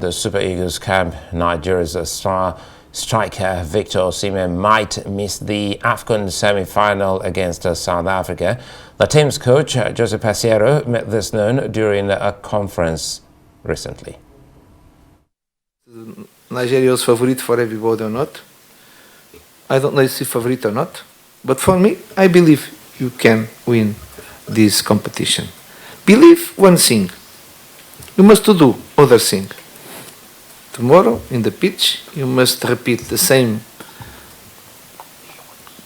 the Super Eagles camp, Nigeria's star striker Victor Osimhen might miss the Afcon semi-final against South Africa. The team's coach, Joseph Pasiero, made this known during a conference recently. Nigeria's favorite for everybody or not. I don't know if it's favorite or not, but for me, I believe you can win this competition. Believe one thing, you must do other thing. Tomorrow in the pitch, you must repeat the same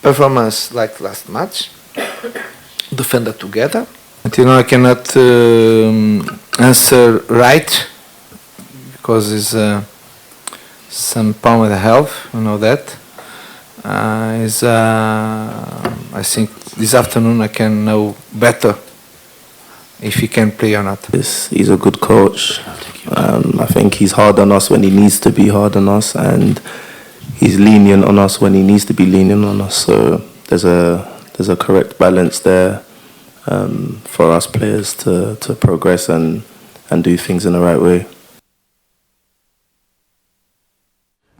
performance like last match. Defend it together. Until now, I cannot answer right because it's some problem with the health. You know that. I think this afternoon I can know better if he can play or not. He's a good coach. I think he's hard on us when he needs to be hard on us, and he's lenient on us when he needs to be lenient on us. So there's a correct balance there for us players to progress and do things in the right way.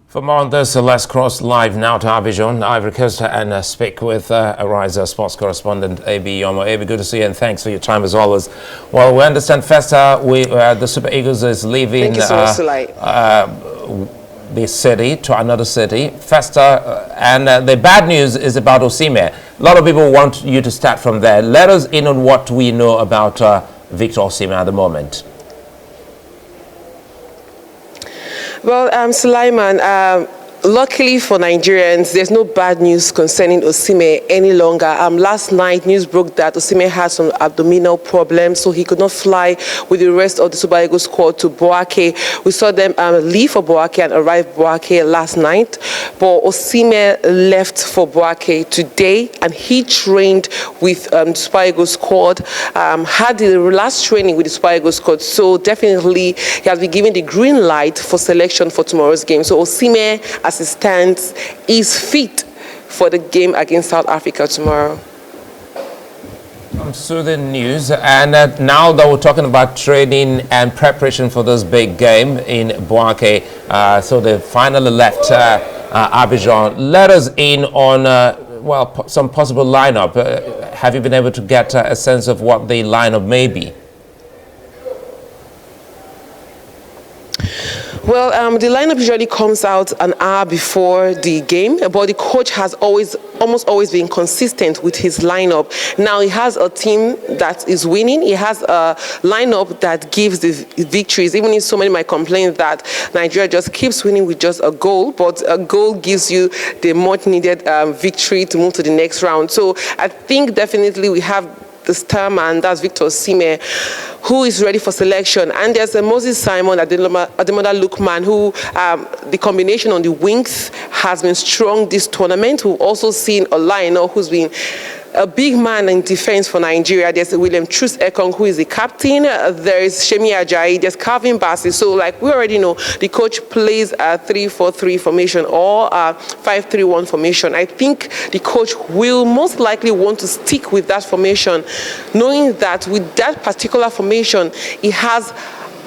For more on this, let's cross live now to Abidjan, Ivory Coast, and speak with Arise sports correspondent A.B. Yomo. A.B., good to see you, and thanks for your time as always. Well, we understand Festa, the Super Eagles is leaving the city to another city. Festa, and the bad news is about Osimhen. A lot of people want you to start from there. Let us in on what we know about Victor Osimhen at the moment. Well, Sulaiman, luckily for Nigerians, there's no bad news concerning Osimhen any longer. Last night, news broke that Osimhen had some abdominal problems, so he could not fly with the rest of the Super Eagles squad to Bouake. We saw them leave for Bouake and arrive Bouake last night, but Osimhen left for Bouake today, and he trained with the Super Eagles squad, had the last training with the Super Eagles squad, so definitely he has been given the green light for selection for tomorrow's game. So Osimhen, as it stands, is fit for the game against South Africa tomorrow. So the news, and now that we're talking about training and preparation for this big game in Bouake, so they finally left Abidjan. Let us in on well, some possible lineup. Have you been able to get a sense of what the lineup may be? Well, the lineup usually comes out an hour before the game, but the coach has almost always been consistent with his lineup. Now he has a team that is winning. He has a lineup that gives the victories, even if so many might complain that Nigeria just keeps winning with just a goal, but a goal gives you the much needed victory to move to the next round. So I think definitely we have the star man, that's Victor Osimhen, who is ready for selection. And there's Moses Simon, Ademola Lookman, who the combination on the wings has been strong this tournament. We've also seen Olaino, who's been a big man in defense for Nigeria. There's William Truss Ekong, who is the captain. There is Shemi Ajayi. There's Calvin Bassey. So, like we already know, the coach plays a 3-4-3 formation or a 5-3-1 formation. I think the coach will most likely want to stick with that formation, knowing that with that particular formation, he has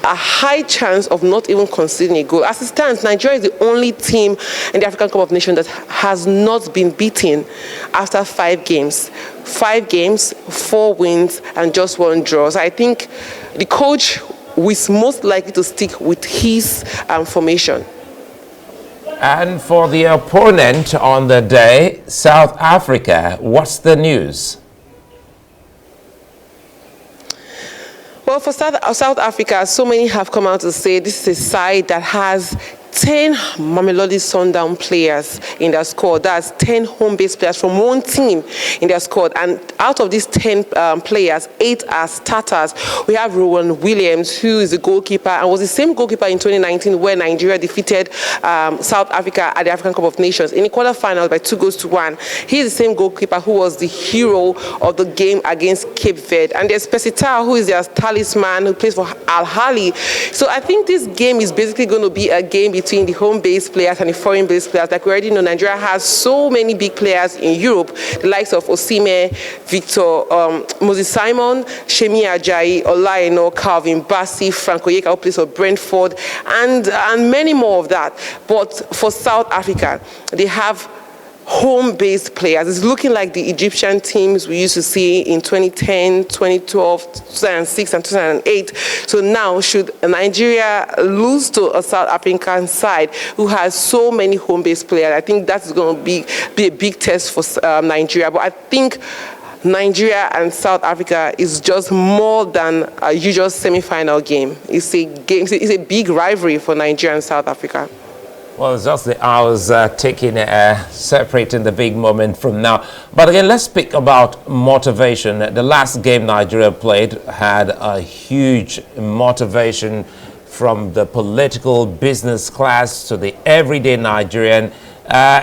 a high chance of not even conceding a goal. As it stands, Nigeria is the only team in the African Cup of Nations that has not been beaten after 5 games. 5 games, 4 wins, and just 1 draw. So I think the coach is most likely to stick with his formation. And for the opponent on the day, South Africa, what's the news? Well, for South Africa, so many have come out to say this is a side that has 10 Mamelodi Sundown players in their squad. That's 10 home-based players from one team in their squad. And out of these 10 players, 8 are starters. We have Rowan Williams, who is a goalkeeper and was the same goalkeeper in 2019 where Nigeria defeated South Africa at the African Cup of Nations in the quarterfinals by 2-1. He's the same goalkeeper who was the hero of the game against Cape Verde. And there's Pesita, who is their talisman, who plays for Al Ahly. So I think this game is basically going to be a game between between the home-based players and the foreign-based players. Like we already know, Nigeria has so many big players in Europe, the likes of Osimhen, Victor, Moses Simon, Shemi Ajayi, Olaino, Calvin Bassey, Franco Yeka, who plays for Brentford, and many more of that. But for South Africa, they have home-based players. It's looking like the Egyptian teams we used to see in 2010, 2012, 2006, and 2008. So now, should Nigeria lose to a South African side who has so many home-based players, I think that's going to be a big test for Nigeria. But I think Nigeria and South Africa is just more than a usual semi-final game. It's a big rivalry for Nigeria and South Africa. Well, it's just the hours separating the big moment from now. But again, let's speak about motivation. The last game Nigeria played had a huge motivation from the political business class to the everyday Nigerian.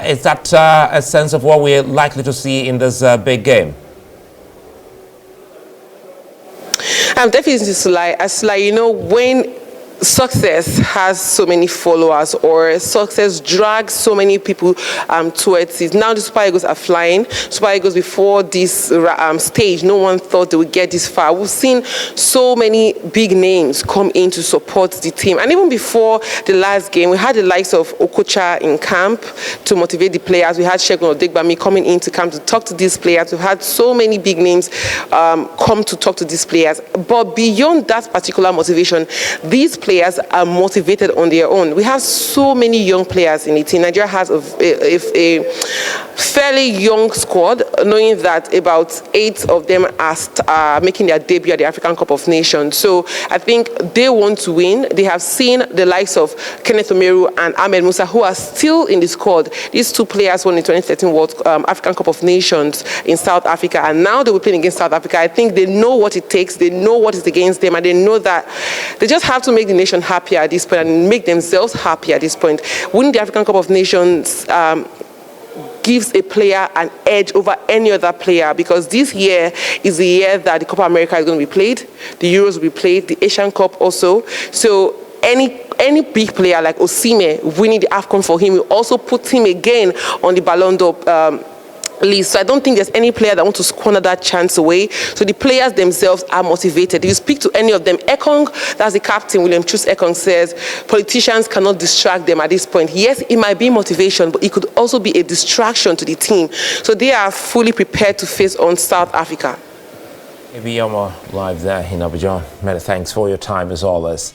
Is that a sense of what we're likely to see in this big game? Definitely, Sulai, you know, when success has so many followers, or success drags so many people towards it. Now the Super Eagles are flying. Super Eagles, before this stage, no one thought they would get this far. We've seen so many big names come in to support the team. And even before the last game, we had the likes of Okocha in camp to motivate the players. We had Segun Odegbami coming into camp to talk to these players. We've had so many big names come to talk to these players. But beyond that particular motivation, these players are motivated on their own. We have so many young players in the team. Nigeria has a fairly young squad, knowing that about 8 of them are making their debut at the African Cup of Nations. So I think they want to win. They have seen the likes of Kenneth Omeru and Ahmed Musa, who are still in the squad. These 2 players won the 2013 African Cup of Nations in South Africa, and now they will play against South Africa. I think they know what it takes. They know what is against them, and they know that they just have to make the nation happier at this point and make themselves happy at this point. Winning the African Cup of Nations gives a player an edge over any other player, because this year is the year that the Copa America is going to be played, the Euros will be played, the Asian Cup also. So any big player like Osimhen winning the Afcon for him will also put him again on the Ballon d'Or list. So I don't think there's any player that wants to squander that chance away. So the players themselves are motivated. If you speak to any of them, Ekong, that's the captain, William Chus Ekong, says politicians cannot distract them at this point. Yes, it might be motivation, but it could also be a distraction to the team. So they are fully prepared to face on South Africa. Ibiyama live there in Abidjan. Many thanks for your time as always.